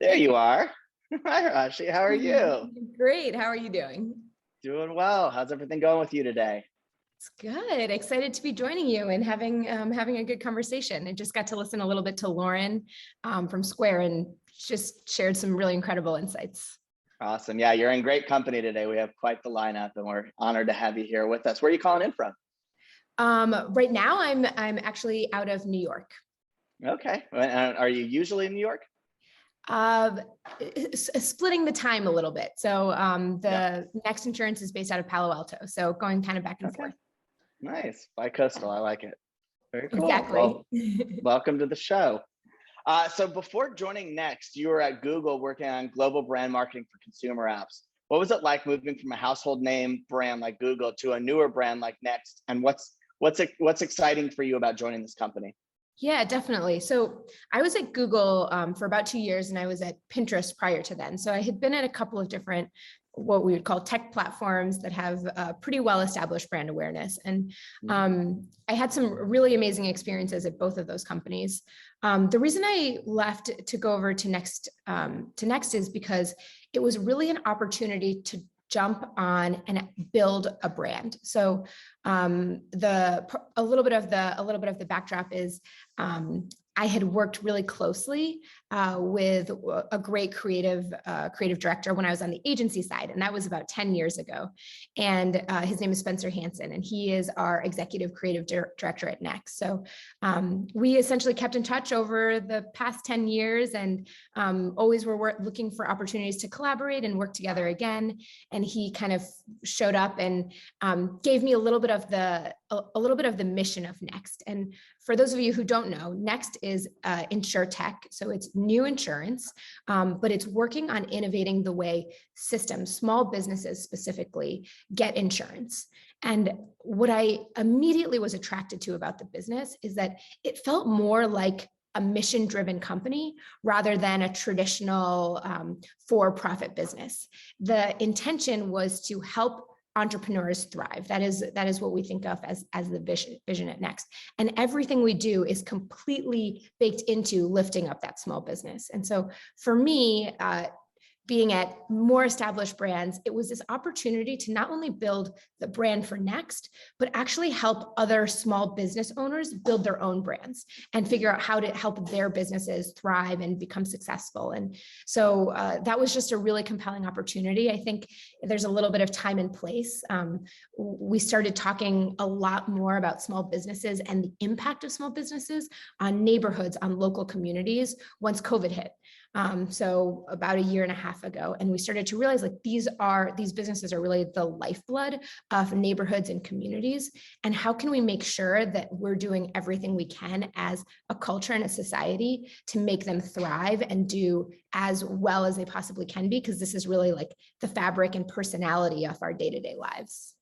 There you are. Hi, Raashi. How are you? Great. How are you doing? Doing well. How's everything going with you today? It's good. Excited to be joining you and having a good conversation. I just got to listen a little bit to Lauren from Square and just shared some really incredible insights. Awesome. Yeah, you're in great company today. We have quite the lineup, and we're honored to have you here with us. Where are you calling in from? Right now, I'm actually out of New York. Okay. Are you usually in New York? Uh, Splitting the time a little bit. So Yeah. the Next Insurance is based out of Palo Alto. So going kind of back and forth. Nice. Bi-coastal. I like it. Very cool. Exactly. Well, welcome to the show. So before joining Next, you were at Google working on global brand marketing for consumer apps. What was it like moving from a household name brand like Google to a newer brand like Next? And what's exciting for you about joining this company? Yeah, definitely. So I was at Google for about 2 years, and I was at Pinterest prior to then. So I had been at a couple of different, what we would call tech platforms that have pretty well-established brand awareness. And I had some really amazing experiences at both of those companies. The reason I left to go over to Next is because it was really an opportunity to jump on and build a brand. So a little bit of the backdrop is I had worked really closely with a great creative director when I was on the agency side, and that was about 10 years ago. And his name is Spencer Hansen, and he is our executive creative director at Next. So we essentially kept in touch over the past 10 years, and always were looking for opportunities to collaborate and work together again. And he kind of showed up and gave me a little bit of the mission of Next. And for those of you who don't know, Next is insure tech. So it's new insurance, but it's working on innovating the way systems, small businesses specifically, get insurance. And what I immediately was attracted to about the business is that it felt more like a mission-driven company rather than a traditional for-profit business. The intention was to help entrepreneurs thrive. That is what we think of as the vision at Next. And everything we do is completely baked into lifting up that small business. And so for me, being at more established brands, it was this opportunity to not only build the brand for Next, but actually help other small business owners build their own brands and figure out how to help their businesses thrive and become successful. And so that was just a really compelling opportunity. I think there's a little bit of time and place. We started talking a lot more about small businesses and the impact of small businesses on neighborhoods, on local communities once COVID hit. So about a year and a half ago, and we started to realize like these businesses are really the lifeblood of neighborhoods and communities. And how can we make sure that we're doing everything we can as a culture and a society to make them thrive and do as well as they possibly can be? Because this is really like the fabric and personality of our day-to-day lives.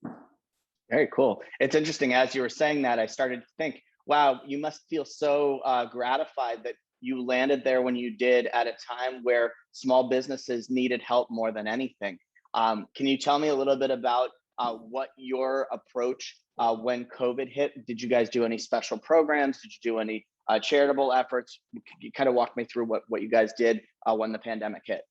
Very cool. It's interesting. As you were saying that, I started to think, wow, you must feel so gratified that you landed there when you did at a time where small businesses needed help more than anything. Can you tell me a little bit about what your approach when COVID hit? Did you guys do any special programs? Did you do any charitable efforts? Can you kind of walk me through what you guys did when the pandemic hit?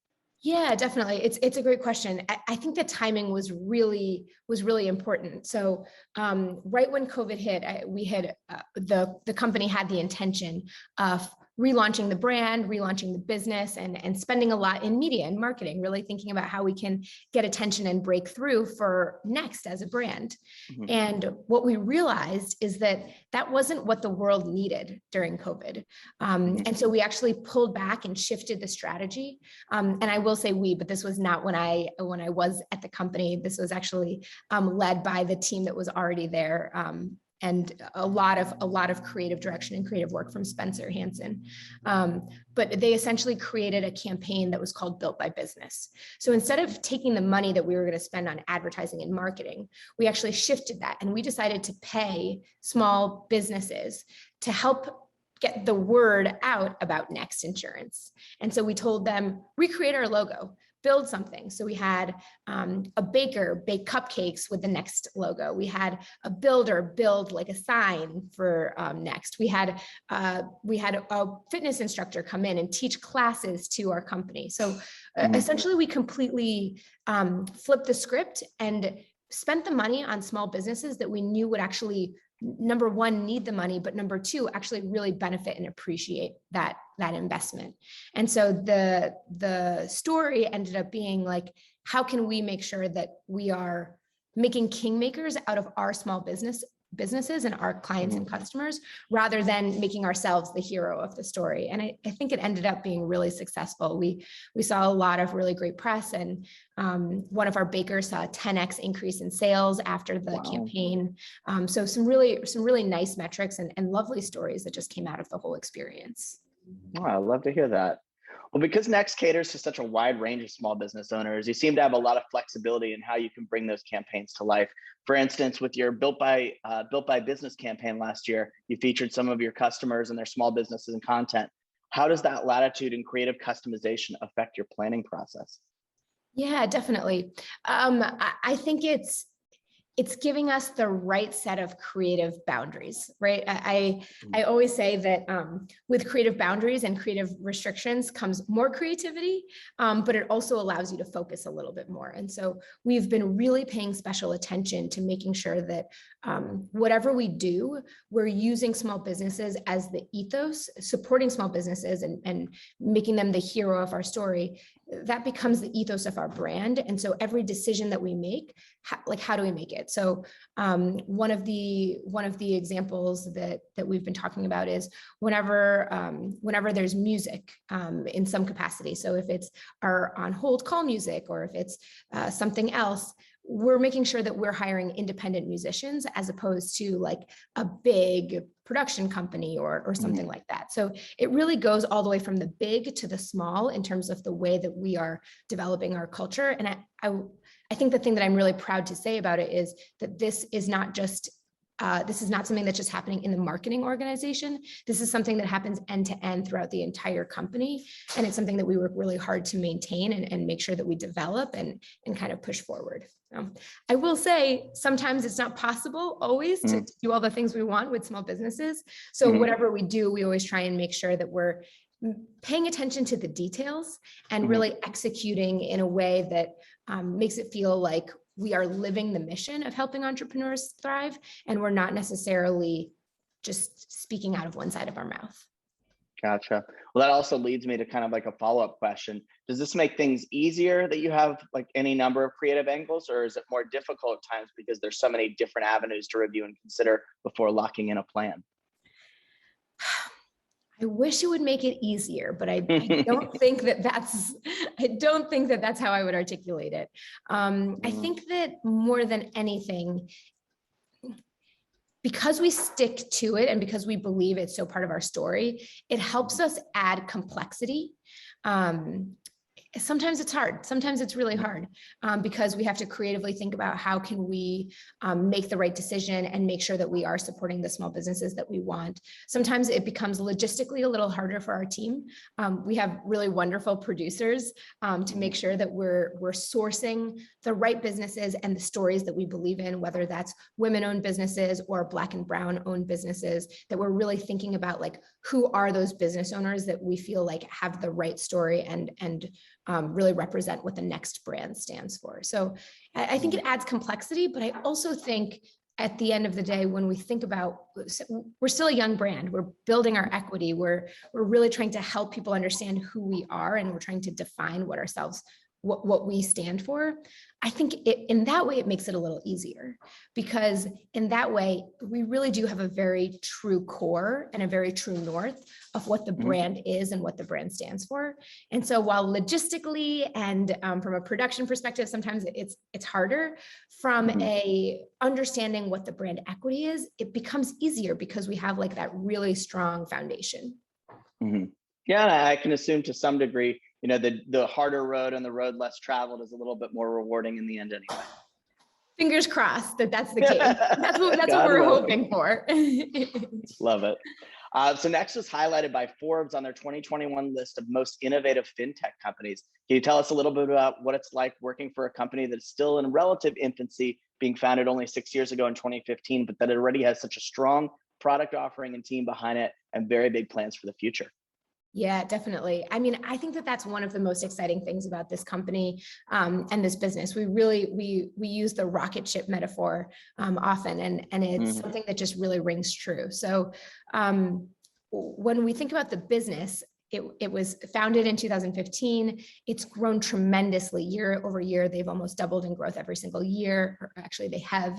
Yeah, definitely. It's a great question. I think the timing was really important. So right when COVID hit, we had the company had the intention of relaunching the brand, relaunching the business, and spending a lot in media and marketing, really thinking about how we can get attention and break through for Next as a brand. Mm-hmm. And what we realized is that wasn't what the world needed during COVID. And so we actually pulled back and shifted the strategy. And I will say we, but this was not when I was at the company. This was actually led by the team that was already there. And a lot of creative direction and creative work from Spencer Hansen. But they essentially created a campaign that was called Built by Business. So instead of taking the money that we were going to spend on advertising and marketing, we actually shifted that, and we decided to pay small businesses to help get the word out about Next Insurance. And so we told them, recreate our logo, build something. So we had a baker bake cupcakes with the Next logo. We had a builder build like a sign for Next. We had a fitness instructor come in and teach classes to our company. So essentially we completely flipped the script and spent the money on small businesses that we knew would actually, number one, need the money, but number two, actually really benefit and appreciate that investment. And so the story ended up being like, how can we make sure that we are making kingmakers out of our small businesses and our clients and customers, rather than making ourselves the hero of the story. And I think it ended up being really successful. We saw a lot of really great press, and one of our bakers saw a 10x increase in sales after the campaign. So some really nice metrics and lovely stories that just came out of the whole experience. Oh, I love to hear that. Well, because Next caters to such a wide range of small business owners, you seem to have a lot of flexibility in how you can bring those campaigns to life. For instance, with your Built by Business campaign last year, you featured some of your customers and their small businesses and content. How does that latitude and creative customization affect your planning process? Yeah, definitely. I think it's giving us the right set of creative boundaries, right? I always say that with creative boundaries and creative restrictions comes more creativity, but it also allows you to focus a little bit more. And so we've been really paying special attention to making sure that whatever we do, we're using small businesses as the ethos, supporting small businesses and making them the hero of our story. That becomes the ethos of our brand. And so every decision that we make, how do we make it? So one of the examples that we've been talking about is whenever there's music in some capacity. So if it's our on hold call music, or if it's something else, we're making sure that we're hiring independent musicians as opposed to like a big production company or something like that. So it really goes all the way from the big to the small in terms of the way that we are developing our culture. And I think the thing that I'm really proud to say about it is that this is not something that's just happening in the marketing organization. This is something that happens end to end throughout the entire company. And it's something that we work really hard to maintain and make sure that we develop and kind of push forward. I will say sometimes it's not possible always to do all the things we want with small businesses. So whatever we do, we always try and make sure that we're paying attention to the details and really executing in a way that makes it feel like we are living the mission of helping entrepreneurs thrive, and we're not necessarily just speaking out of one side of our mouth. Gotcha. Well, that also leads me to kind of like a follow-up question. Does this make things easier that you have like any number of creative angles, or is it more difficult at times because there's so many different avenues to review and consider before locking in a plan? I wish it would make it easier, but I don't think that that's how I would articulate it. I think that more than anything, because we stick to it and because we believe it's so part of our story, it helps us add complexity. Sometimes it's hard. Sometimes it's really hard because we have to creatively think about how can we make the right decision and make sure that we are supporting the small businesses that we want. Sometimes it becomes logistically a little harder for our team. We have really wonderful producers to make sure that we're sourcing the right businesses and the stories that we believe in, whether that's women-owned businesses or Black and Brown-owned businesses, that we're really thinking about like who are those business owners that we feel like have the right story and really represent what the Next brand stands for. So I think it adds complexity, but I also think at the end of the day, when we think about, we're still a young brand, we're building our equity, we're really trying to help people understand who we are, and we're trying to define what we stand for. I think in that way, it makes it a little easier, because in that way, we really do have a very true core and a very true north of what the brand is and what the brand stands for. And so while logistically and from a production perspective, sometimes it's harder, from a understanding what the brand equity is, it becomes easier because we have like that really strong foundation. Yeah, I can assume to some degree, you know, the harder road and the road less traveled is a little bit more rewarding in the end anyway. Fingers crossed that that's the case. That's what we're hoping for. Love it. So Next was highlighted by Forbes on their 2021 list of most innovative fintech companies. Can you tell us a little bit about what it's like working for a company that's still in relative infancy, being founded only 6 years ago in 2015, but that it already has such a strong product offering and team behind it and very big plans for the future? Yeah, definitely. I mean, I think that that's one of the most exciting things about this company and this business. We use the rocket ship metaphor often, and it's something that just really rings true. So when we think about the business, it was founded in 2015. It's grown tremendously year over year. They've almost doubled in growth every single year. Or actually, they have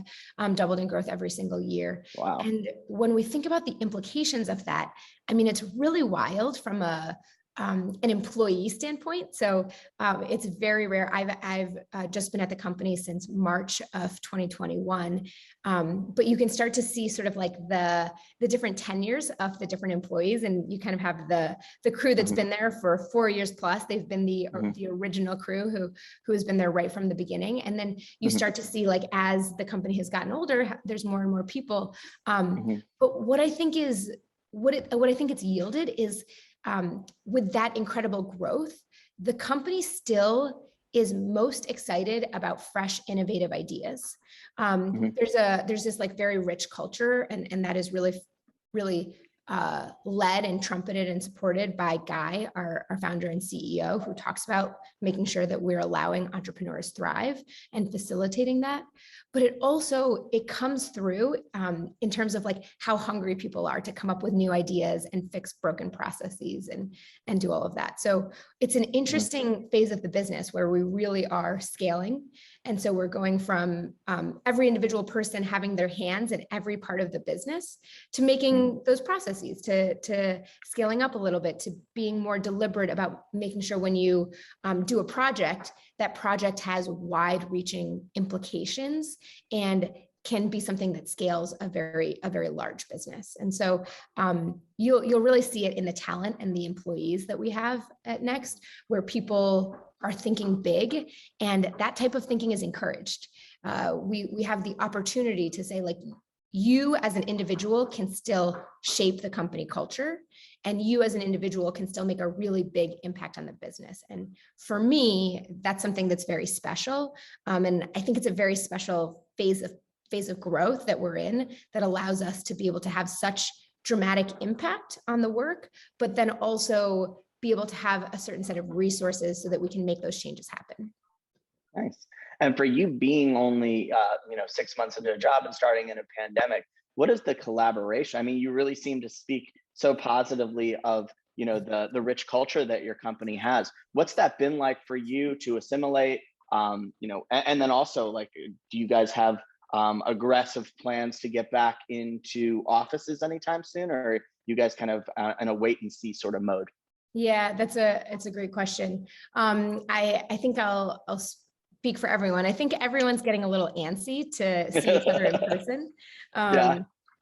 doubled in growth every single year. Wow. And when we think about the implications of that, I mean, it's really wild from an employee standpoint. So it's very rare. I've just been at the company since March of 2021, but you can start to see sort of like the different tenures of the different employees, and you kind of have the crew that's been there for 4 years plus. They've been the original crew who has been there right from the beginning, and then you start to see, like, as the company has gotten older, there's more and more people. But what I think is what I think it's yielded is, with that incredible growth, the company still is most excited about fresh, innovative ideas. There's this like very rich culture, and that is really led and trumpeted and supported by Guy, our founder and CEO, who talks about making sure that we're allowing entrepreneurs thrive and facilitating that. But it comes through in terms of like how hungry people are to come up with new ideas and fix broken processes and do all of that. So it's an interesting phase of the business where we really are scaling. And so we're going from every individual person having their hands in every part of the business to making those processes, to scaling up a little bit, to being more deliberate about making sure when you do a project, that project has wide-reaching implications and can be something that scales a very large business. And so you'll really see it in the talent and the employees that we have at Next, where people are thinking big, and that type of thinking is encouraged. We have the opportunity to say, like, you as an individual can still shape the company culture, and you as an individual can still make a really big impact on the business. And for me, that's something that's very special. And I think it's a very special phase of growth that we're in that allows us to be able to have such dramatic impact on the work, but then also be able to have a certain set of resources so that we can make those changes happen. Nice. And for you being only 6 months into a job and starting in a pandemic, what is the collaboration? I mean, you really seem to speak so positively of the rich culture that your company has. What's that been like for you to assimilate? And then also, like, do you guys have aggressive plans to get back into offices anytime soon, or are you guys kind of in a wait and see sort of mode? Yeah, it's a great question. I think I'll speak for everyone. I think everyone's getting a little antsy to see each other in person.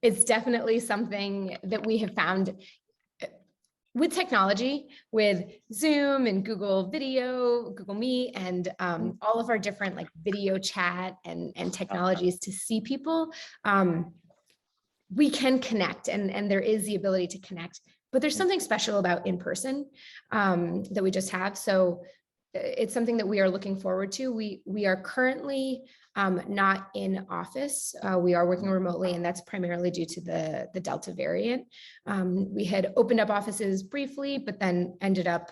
It's definitely something that we have found with technology, with Zoom and Google Video, Google Meet, and all of our different like video chat and technologies to see people. We can connect, and there is the ability to connect, but there's something special about in person that we just have. So it's something that we are looking forward to. We are currently not in office. We are working remotely, and that's primarily due to the Delta variant. We had opened up offices briefly, but then ended up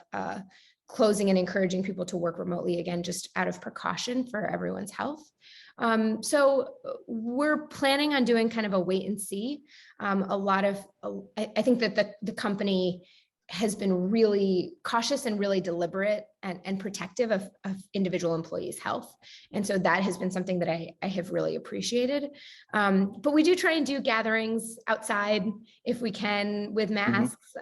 closing and encouraging people to work remotely again, just out of precaution for everyone's health. So we're planning on doing kind of a wait and see. I think that the company has been really cautious and really deliberate and protective of individual employees' health. And so that has been something that I have really appreciated. But we do try and do gatherings outside if we can with masks,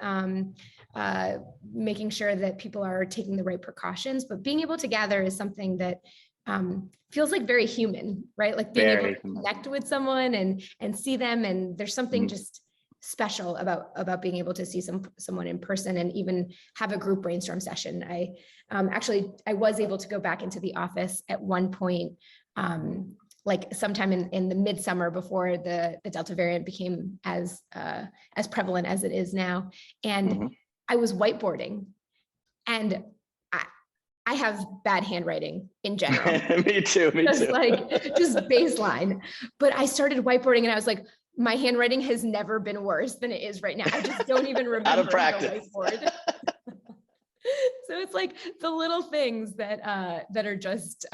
making sure that people are taking the right precautions. But being able to gather is something that feels like very human, right? Like being able to connect with someone and see them. And there's something just special about being able to see someone in person and even have a group brainstorm session. I was able to go back into the office at one point like sometime in the midsummer before the Delta variant became as prevalent as it is now. And I was whiteboarding, and I have bad handwriting in general. Me too. Just baseline. But I started whiteboarding and I was like, my handwriting has never been worse than it is right now. I just don't even remember Out of how practice. to whiteboard. So it's like the little things that are just,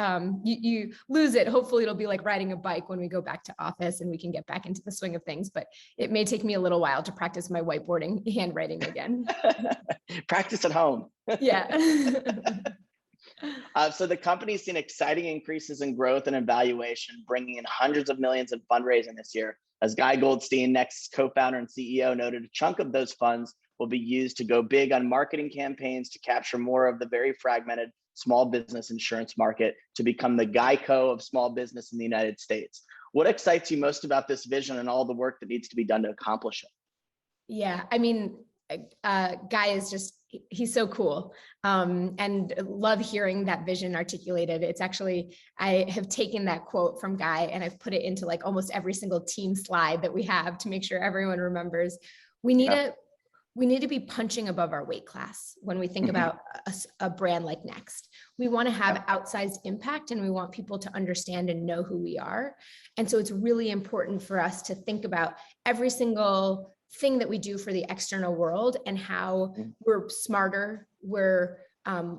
you lose it. Hopefully it'll be like riding a bike when we go back to office and we can get back into the swing of things, but it may take me a little while to practice my whiteboarding handwriting again. Practice at home. Yeah. So the company's seen exciting increases in growth and evaluation, bringing in hundreds of millions in fundraising this year. As Guy Goldstein, Next's co-founder and CEO, noted, a chunk of those funds will be used to go big on marketing campaigns to capture more of the very fragmented small business insurance market to become the Geico of small business in the United States. What excites you most about this vision and all the work that needs to be done to accomplish it? Yeah, I mean, Guy is just, he's so cool, and love hearing that vision articulated. It's actually, I have taken that quote from Guy and I've put it into like almost every single team slide that we have to make sure everyone remembers. We need to be punching above our weight class when we think about a brand like Next. We want to have outsized impact, and we want people to understand and know who we are. And so it's really important for us to think about every single thing that we do for the external world and how we're smarter, we're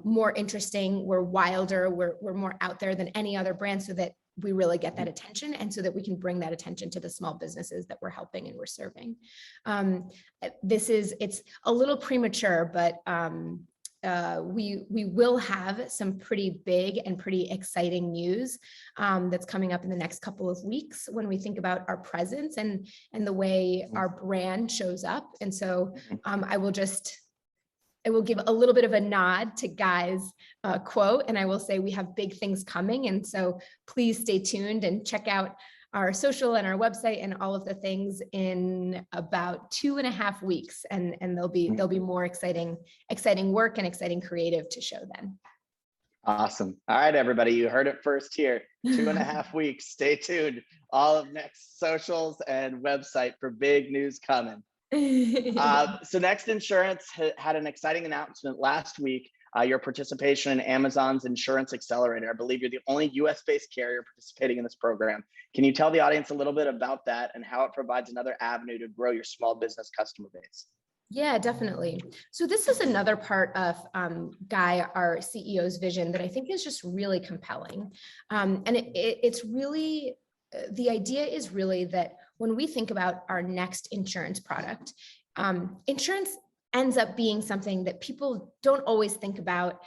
more interesting, we're wilder, we're more out there than any other brand, so that we really get that attention, and so that we can bring that attention to the small businesses that we're helping and we're serving. It's a little premature, but we will have some pretty big and pretty exciting news that's coming up in the next couple of weeks when we think about our presence and the way our brand shows up. And so I will give a little bit of a nod to Guy's quote, and I will say we have big things coming. And so please stay tuned and check out our social and our website and all of the things in about 2.5 weeks. And there'll be more exciting work and exciting creative to show then. Awesome. All right, everybody, you heard it first here. 2.5 weeks. Stay tuned. All of Next socials and website for big news coming. So Next Insurance had an exciting announcement last week, your participation in Amazon's Insurance Accelerator. I believe you're the only US-based carrier participating in this program. Can you tell the audience a little bit about that and how it provides another avenue to grow your small business customer base? Yeah, definitely. So this is another part of Guy, our CEO's vision, that I think is just really compelling. And it's really, the idea is really that when we think about our next insurance product, insurance ends up being something that people don't always think about.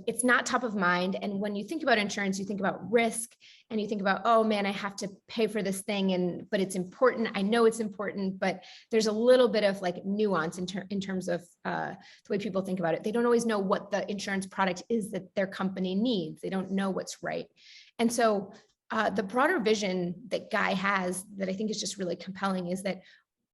It's not top of mind. And when you think about insurance, you think about risk and you think about, oh man, I have to pay for this thing, but it's important. I know it's important, but there's a little bit of like nuance in terms of the way people think about it. They don't always know what the insurance product is that their company needs. They don't know what's right. And so the broader vision that Guy has that I think is just really compelling is that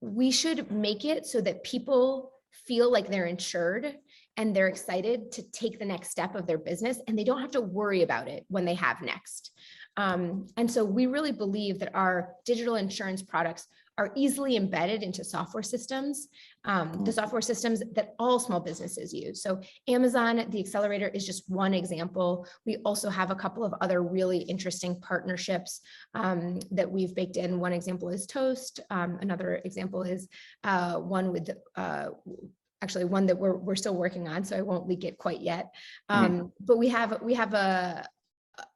we should make it so that people feel like they're insured and they're excited to take the next step of their business, and they don't have to worry about it when they have Next. And so we really believe that our digital insurance products are easily embedded into software systems, the software systems that all small businesses use. So Amazon, the Accelerator is just one example. We also have a couple of other really interesting partnerships that we've baked in. One example is Toast. Another example is one with actually one that we're still working on, so I won't leak it quite yet. But we have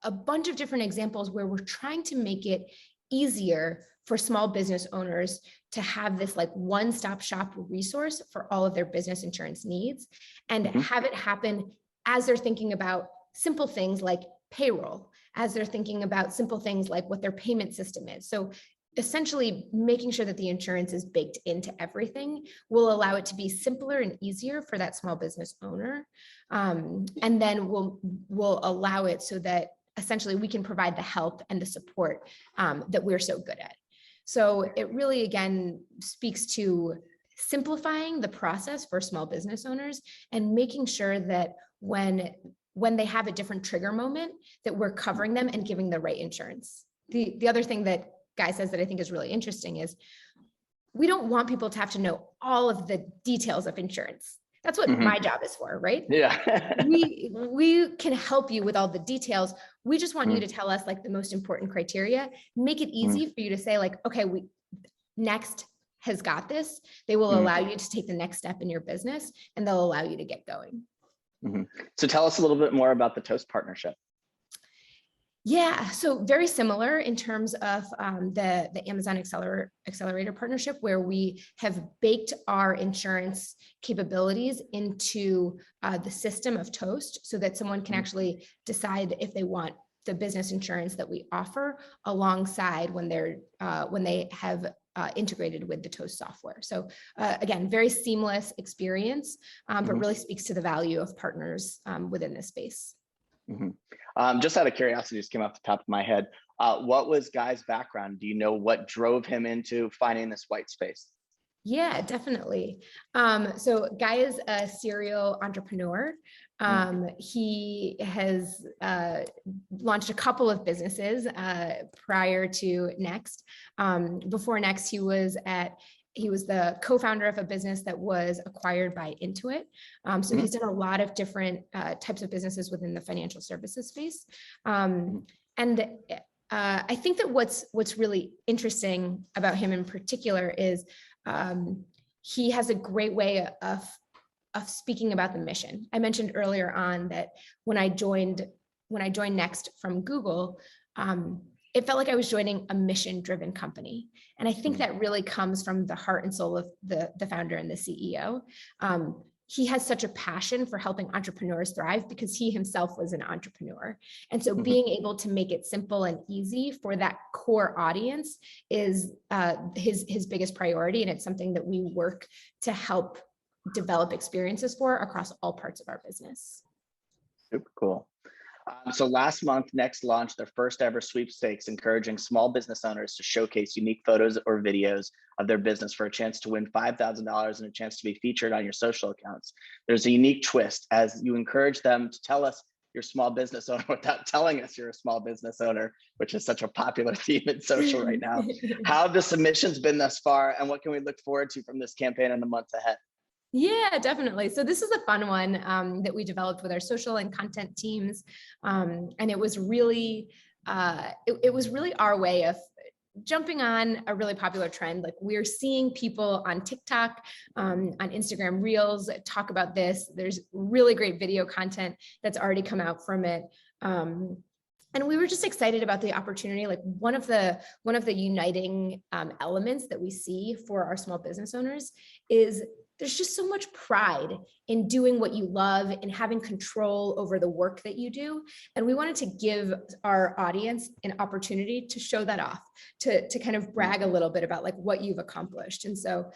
a bunch of different examples where we're trying to make it easier for small business owners to have this like one-stop shop resource for all of their business insurance needs, and have it happen as they're thinking about simple things like payroll, as they're thinking about simple things like what their payment system is. So essentially making sure that the insurance is baked into everything will allow it to be simpler and easier for that small business owner. And then we'll allow it so that essentially we can provide the help and the support that we're so good at. So it really, again, speaks to simplifying the process for small business owners and making sure that when they have a different trigger moment, that we're covering them and giving the right insurance. the other thing that Guy says that I think is really interesting is we don't want people to have to know all of the details of insurance. That's what my job is for, right? Yeah. we can help you with all the details. We just want you to tell us like the most important criteria, make it easy for you to say like, okay, Next has got this. They will allow you to take the next step in your business, and they'll allow you to get going. So tell us a little bit more about the Toast partnership. Yeah, so very similar in terms of the Amazon Accelerator partnership, where we have baked our insurance capabilities into the system of Toast so that someone can actually decide if they want the business insurance that we offer alongside when they have integrated with the Toast software. So again, very seamless experience, but really speaks to the value of partners within this space. Just out of curiosity, just came off the top of my head. What was Guy's background? Do you know what drove him into finding this white space? Yeah, definitely. So Guy is a serial entrepreneur. He has launched a couple of businesses prior to Next. Before Next, he was the co-founder of a business that was acquired by Intuit. So he's done a lot of different types of businesses within the financial services space. And I think that what's really interesting about him in particular is he has a great way of speaking about the mission. I mentioned earlier on that when I joined Next from Google, it felt like I was joining a mission-driven company. And I think that really comes from the heart and soul of the founder and the CEO. He has such a passion for helping entrepreneurs thrive because he himself was an entrepreneur. And so being able to make it simple and easy for that core audience is his biggest priority. And it's something that we work to help develop experiences for across all parts of our business. Super cool. So last month, Next launched their first ever sweepstakes, encouraging small business owners to showcase unique photos or videos of their business for a chance to win $5,000 and a chance to be featured on your social accounts. There's a unique twist as you encourage them to tell us you're a small business owner without telling us you're a small business owner, which is such a popular theme in social right now. How have the submissions been thus far, and what can we look forward to from this campaign in the months ahead? Yeah, definitely. So this is a fun one that we developed with our social and content teams. And it was really, it was really our way of jumping on a really popular trend. Like we're seeing people on TikTok, on Instagram Reels talk about this. There's really great video content that's already come out from it. And we were just excited about the opportunity. Like one of the uniting elements that we see for our small business owners is there's just so much pride in doing what you love and having control over the work that you do. And we wanted to give our audience an opportunity to show that off, to kind of brag a little bit about like what you've accomplished. And so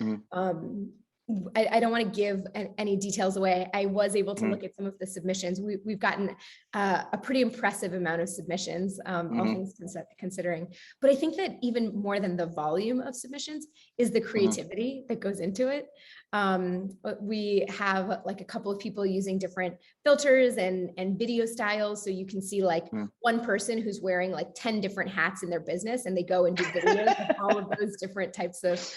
I don't want to give any details away. I was able to look at some of the submissions. We've gotten a pretty impressive amount of submissions, all things considering. But I think that even more than the volume of submissions is the creativity that goes into it. We have like a couple of people using different filters and video styles. So you can see like one person who's wearing like 10 different hats in their business, and they go and do videos of all of those different types of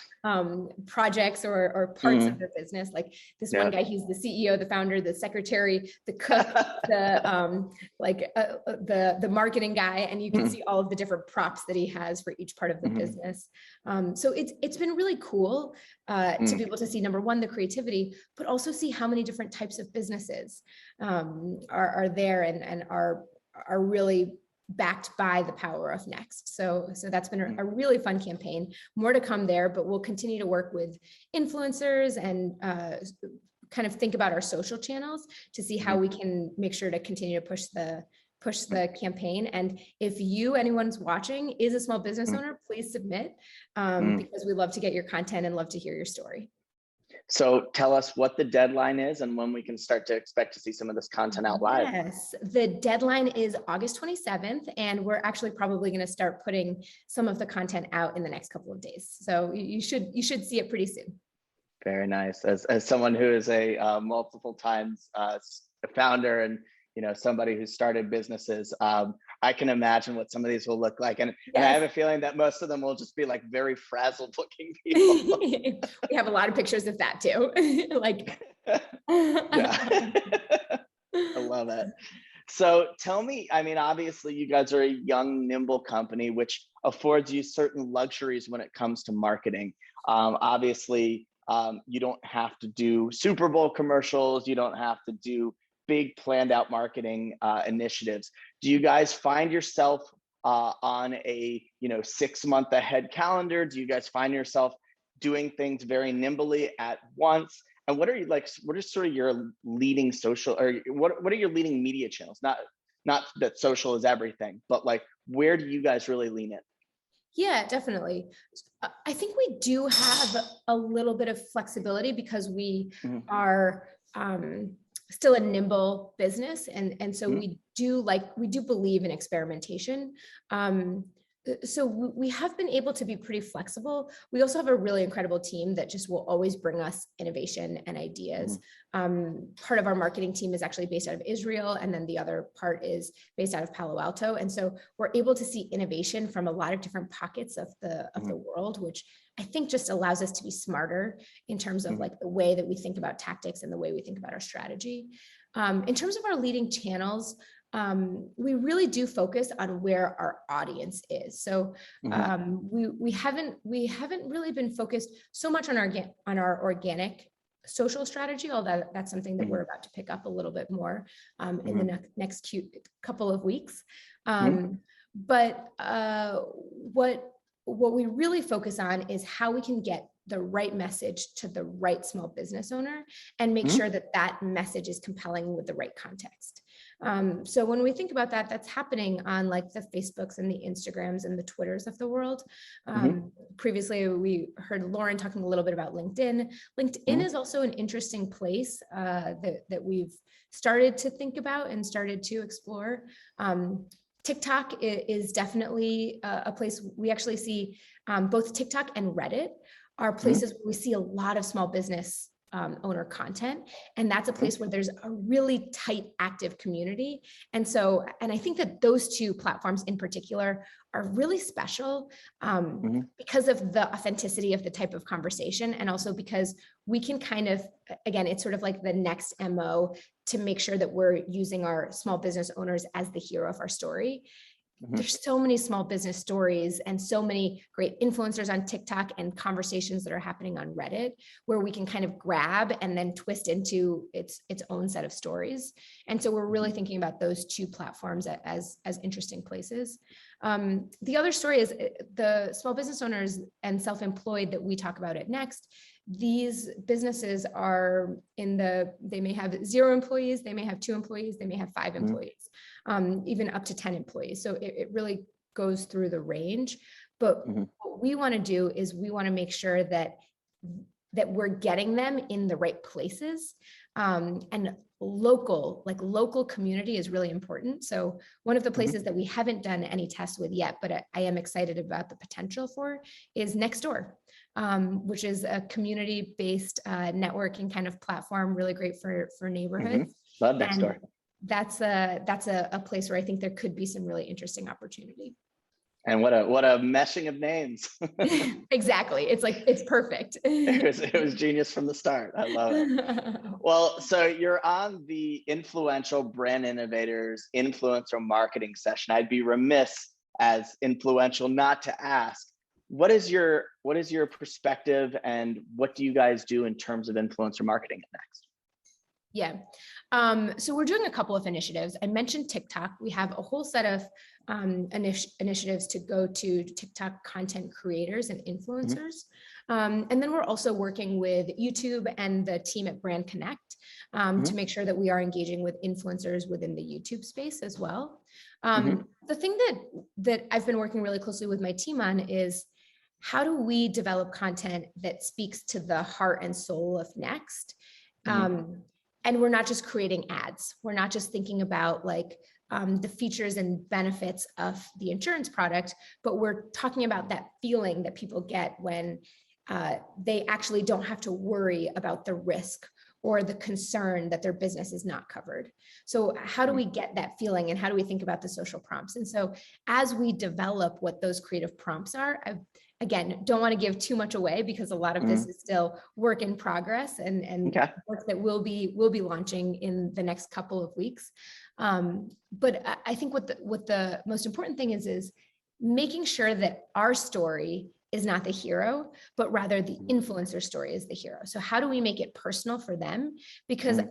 projects or parts of their business. Like this one guy, he's the CEO, the founder, the secretary, the cook, the marketing guy, and you can see all of the different props that he has for each part of the business. So it's been really cool to be able to see, number one, the creativity, but also see how many different types of businesses are there and are really backed by the power of Next. So that's been a really fun campaign. More to come there, but we'll continue to work with influencers and kind of think about our social channels to see how we can make sure to continue to push the campaign. And if anyone's watching, is a small business owner, please submit because we love to get your content and love to hear your story. So tell us what the deadline is and when we can start to expect to see some of this content out live. Yes, the deadline is August 27th, and we're actually probably going to start putting some of the content out in the next couple of days. So you should see it pretty soon. Very nice. As someone who is a multiple times founder and somebody who started businesses, I can imagine what some of these will look like. And I Yes. have a feeling that most of them will just be like very frazzled looking people. We have a lot of pictures of that too. Like, Yeah. I love it. So tell me, I mean, obviously you guys are a young, nimble company, which affords you certain luxuries when it comes to marketing. Obviously, you don't have to do Super Bowl commercials. You don't have to do big planned out marketing initiatives. Do you guys find yourself on a 6 month ahead calendar? Do you guys find yourself doing things very nimbly at once? And what are you like? What are sort of your leading social, or what are your leading media channels? Not that social is everything, but like where do you guys really lean in? yeah, definitely. I think we do have a little bit of flexibility because we Mhm, are still a nimble business, and so mhm, we do believe in experimentation. So we have been able to be pretty flexible. We also have a really incredible team that just will always bring us innovation and ideas. mhm, Part of our marketing team is actually based out of Israel, and then the other part is based out of Palo Alto. And so we're able to see innovation from a lot of different pockets of the mhm, world, which I think just allows us to be smarter in terms of mhm, like the way that we think about tactics and the way we think about our strategy. In terms of our leading channels, we really do focus on where our audience is. So mhm, we haven't really been focused so much on our organic social strategy, although that's something that we're mhm, about to pick up a little bit more in the mhm, next couple of weeks. mhm, But what we really focus on is how we can get the right message to the right small business owner and make mhm, sure that that message is compelling with the right context. So when we think about that, that's happening on like the Facebooks and the Instagrams and the Twitters of the world. mhm, Previously, we heard Lauren talking a little bit about LinkedIn. LinkedIn mhm, is also an interesting place that we've started to think about and started to explore. TikTok is definitely a place we actually see both TikTok and Reddit are mhm, places where we see a lot of small business owner content. And that's a mhm, place where there's a really tight, active community. And so, and I think that those two platforms in particular are really special mhm, because of the authenticity of the type of conversation. And also because we can kind of, again, it's sort of like the next MO to make sure that we're using our small business owners as the hero of our story. mhm, There's so many small business stories and so many great influencers on TikTok and conversations that are happening on Reddit where we can kind of grab and then twist into its own set of stories. And so we're really mhm, thinking about those two platforms as interesting places. The other story is the small business owners and self-employed that we talk about at Next. These businesses are they may have 0 employees, they may have 2 employees, they may have 5 mhm, employees, even up to 10 employees. So it really goes through the range. But mhm, what we want to do is we want to make sure that we're getting them in the right places. And local community is really important. So one of the mhm, places that we haven't done any tests with yet, but I am excited about the potential for is Nextdoor, which is a community-based networking kind of platform, really great for mhm. neighborhoods. Love next And door. that's a place where I think there could be some really interesting opportunity. And what a meshing of names. Exactly. It's like, it's perfect. It was genius from the start. I love it. Well, so you're on the influential brand innovators influencer marketing session. I'd be remiss as influential not to ask, what is your perspective and what do you guys do in terms of influencer marketing at Next? Yeah. So we're doing a couple of initiatives. I mentioned TikTok. We have a whole set of initiatives to go to TikTok content creators and Mhm, influencers. And then we're also working with YouTube and the team at Brand Connect to mhm, make sure that we are engaging with influencers within the YouTube space as well. mhm, The thing that I've been working really closely with my team on is how do we develop content that speaks to the heart and soul of Next? mhm, And we're not just creating ads. We're not just thinking about like the features and benefits of the insurance product, but we're talking about that feeling that people get when they actually don't have to worry about the risk or the concern that their business is not covered. So how do we get that feeling, and how do we think about the social prompts? And so as we develop what those creative prompts are, again, don't want to give too much away because a lot of this is still work in progress and work that we'll be launching in the next couple of weeks. But I think what the most important thing is making sure that our story is not the hero, but rather the influencer story is the hero. So how do we make it personal for them? Because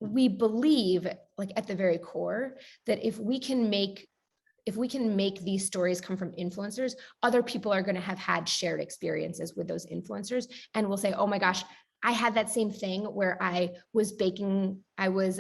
we believe, like at the very core, that if we can make these stories come from influencers, other people are going to have had shared experiences with those influencers and will say, oh my gosh, I had that same thing where I was baking. I was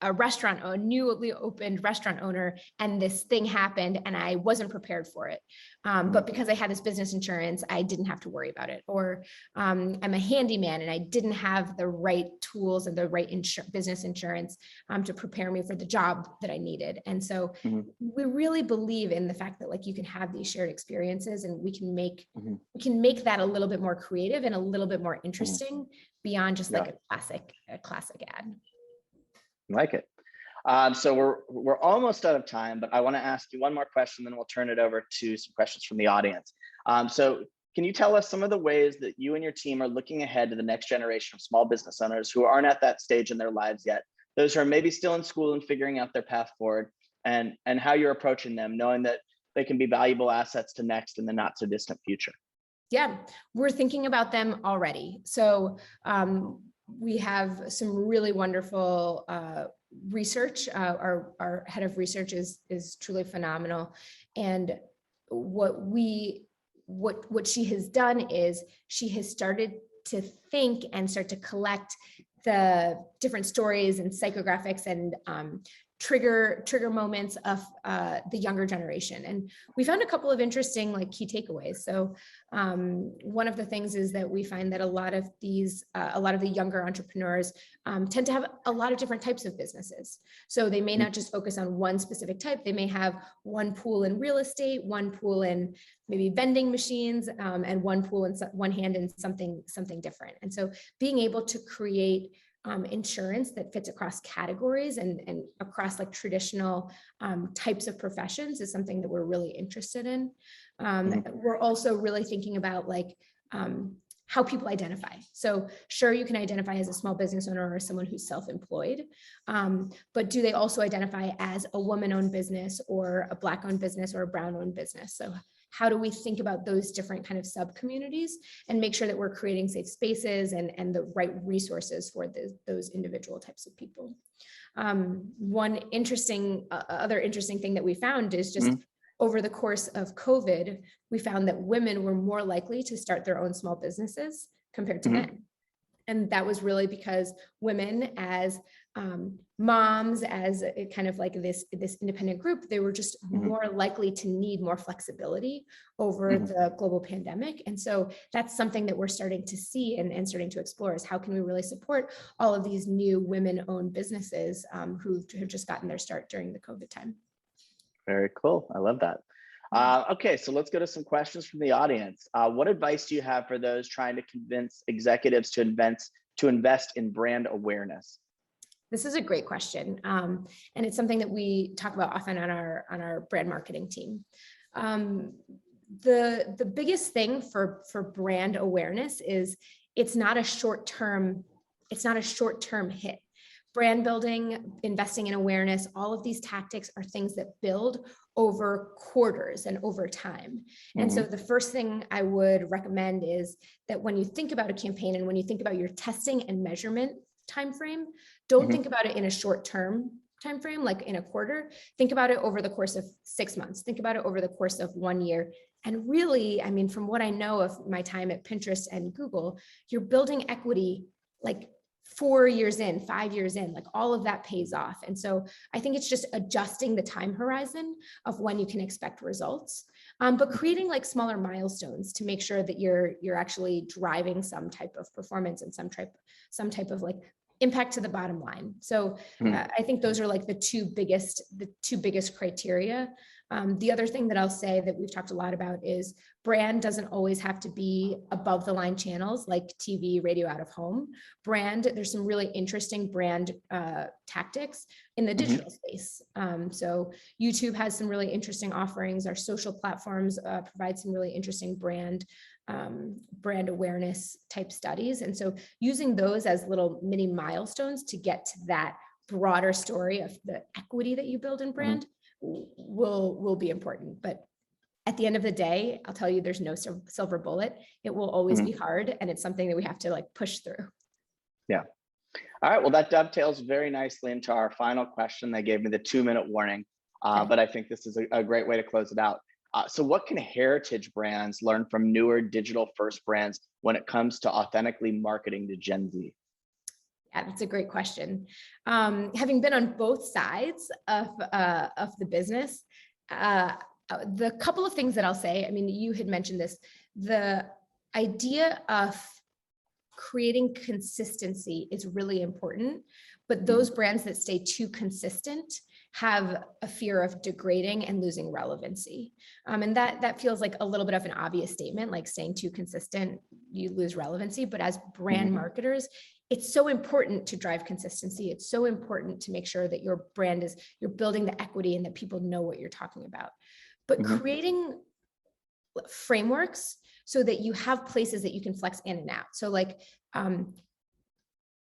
a restaurant, a newly opened restaurant owner, and this thing happened and I wasn't prepared for it. But because I had this business insurance, I didn't have to worry about it. Or I'm a handyman and I didn't have the right tools and the right business insurance to prepare me for the job that I needed. And so we really believe in the fact that like you can have these shared experiences, and we can make that a little bit more creative and a little bit more interesting beyond just like a classic ad. I like it. So we're almost out of time, but I want to ask you one more question, then we'll turn it over to some questions from the audience. So can you tell us some of the ways that you and your team are looking ahead to the next generation of small business owners who aren't at that stage in their lives yet, those who are maybe still in school and figuring out their path forward, and how you're approaching them, knowing that they can be valuable assets to Next in the not so distant future? Yeah, we're thinking about them already. So we have some really wonderful research. Our head of research is truly phenomenal. And what she has done is she has started to think and start to collect the different stories and psychographics and trigger moments of the younger generation. And we found a couple of interesting like key takeaways. So one of the things is that we find that a lot of the younger entrepreneurs tend to have a lot of different types of businesses. So they may not just focus on one specific type. They may have one pool in real estate, one pool in maybe vending machines, and one pool in one hand in something different. And so being able to create insurance that fits across categories and across like traditional types of professions is something that we're really interested in. We're also really thinking about like how people identify. So sure, you can identify as a small business owner or someone who's self-employed, but do they also identify as a woman-owned business or a Black-owned business or a brown-owned business? So how do we think about those different kind of sub-communities and make sure that we're creating safe spaces and the right resources for those individual types of people? One other interesting thing that we found is just over the course of COVID, we found that women were more likely to start their own small businesses compared to men. And that was really because women as moms, as a kind of like this independent group, they were just more likely to need more flexibility over the global pandemic. And so that's something that we're starting to see and starting to explore is how can we really support all of these new women-owned businesses who have just gotten their start during the COVID time. Very cool. I love that. Okay, so let's go to some questions from the audience. What advice do you have for those trying to convince executives to invest in brand awareness? This is a great question, and it's something that we talk about often on our brand marketing team. The biggest thing for brand awareness is it's not a short-term hit. Brand building, investing in awareness, all of these tactics are things that build over quarters and over time. And so the first thing I would recommend is that when you think about a campaign and when you think about your testing and measurement timeframe, don't think about it in a short-term timeframe, like in a quarter. Think about it over the course of 6 months. Think about it over the course of 1 year. And really, I mean, from what I know of my time at Pinterest and Google, you're building equity like 4 years in, 5 years in, like all of that pays off. And so I think it's just adjusting the time horizon of when you can expect results, but creating like smaller milestones to make sure that you're actually driving some type of performance and some type of like impact to the bottom line. So I think those are like the two biggest criteria. The other thing that I'll say that we've talked a lot about is brand doesn't always have to be above the line channels like TV, radio, out of home. There's some really interesting brand tactics in the digital space. So YouTube has some really interesting offerings. Our social platforms provide some really interesting brand awareness type studies. And so using those as little mini milestones to get to that broader story of the equity that you build in brand will be important. But at the end of the day, I'll tell you, there's no silver bullet. It will always be hard. And it's something that we have to like push through. Yeah. All right. Well, that dovetails very nicely into our final question. They gave me the 2-minute warning, but I think this is a great way to close it out. So what can heritage brands learn from newer digital first brands when it comes to authentically marketing to Gen Z? Yeah, that's a great question. Having been on both sides of the business, the couple of things that I'll say, I mean, you had mentioned this, the idea of creating consistency is really important, but those brands that stay too consistent have a fear of degrading and losing relevancy. And that feels like a little bit of an obvious statement, like staying too consistent, you lose relevancy. But as brand marketers, it's so important to drive consistency. It's so important to make sure that your brand you're building the equity and that people know what you're talking about. But creating frameworks so that you have places that you can flex in and out. So like,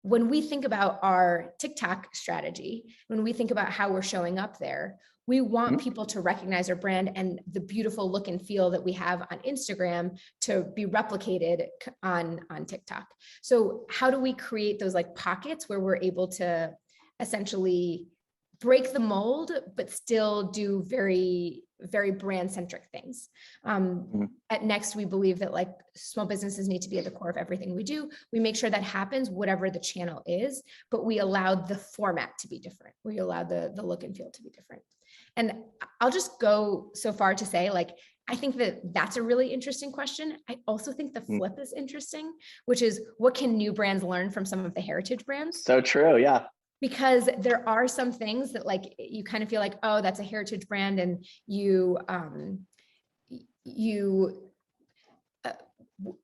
when we think about our TikTok strategy, when we think about how we're showing up there, we want people to recognize our brand and the beautiful look and feel that we have on Instagram to be replicated on TikTok. So how do we create those like pockets where we're able to essentially break the mold, but still do very, very brand centric things? At Next, we believe that like small businesses need to be at the core of everything we do. We make sure that happens, whatever the channel is, but we allow the format to be different. We allow the look and feel to be different. And I'll just go so far to say, like, I think that that's a really interesting question. I also think the flip is interesting, which is what can new brands learn from some of the heritage brands? So true. Yeah. Because there are some things that like, you kind of feel like, oh, that's a heritage brand. And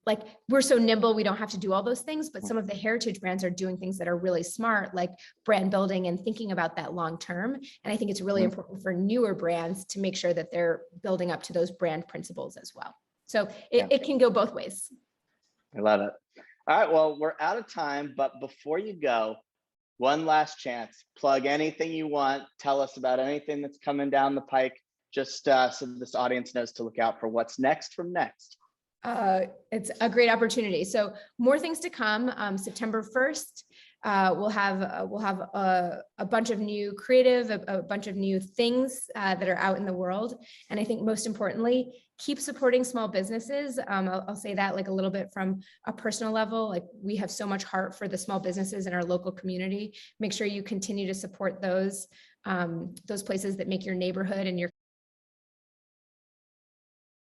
like, we're so nimble, we don't have to do all those things, but some of the heritage brands are doing things that are really smart, like brand building and thinking about that long term. And I think it's really important for newer brands to make sure that they're building up to those brand principles as well. So it can go both ways. I love it. All right, well, we're out of time, but before you go, one last chance, plug anything you want, tell us about anything that's coming down the pike, just so this audience knows to look out for what's next from Next. It's a great opportunity. So more things to come. September 1st, we'll have a bunch of new creative, a bunch of new things that are out in the world. And I think most importantly, keep supporting small businesses. I'll say that like a little bit from a personal level, like we have so much heart for the small businesses in our local community. Make sure you continue to support those places that make your neighborhood and your